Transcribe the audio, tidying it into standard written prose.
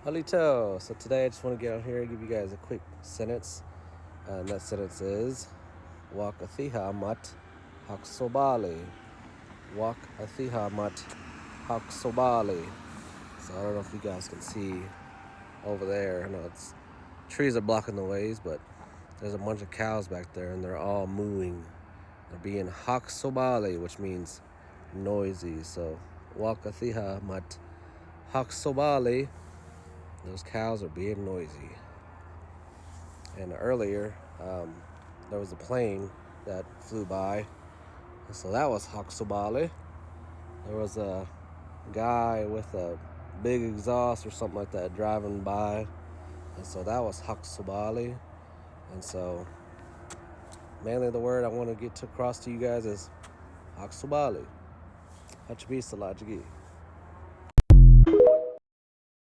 Halito. So today I just want to get on here and give you guys a quick sentence. And that sentence is Wakathiha mat Haksobali. Wakathiha mat Haksobali. So I don't know if you guys can see over there. I know it's trees are blocking the ways, but there's a bunch of cows back there and they're all mooing. They're being Haksobali, which means noisy. So Wakathiha mat Haksobali. Those cows are being noisy. And earlier, there was a plane that flew by. And so that was Haksobali. There was a guy with a big exhaust or something like that driving by. And so that was Haksobali. And so mainly the word I want to get across to you guys is Haksobali. Hachbi Salajigi.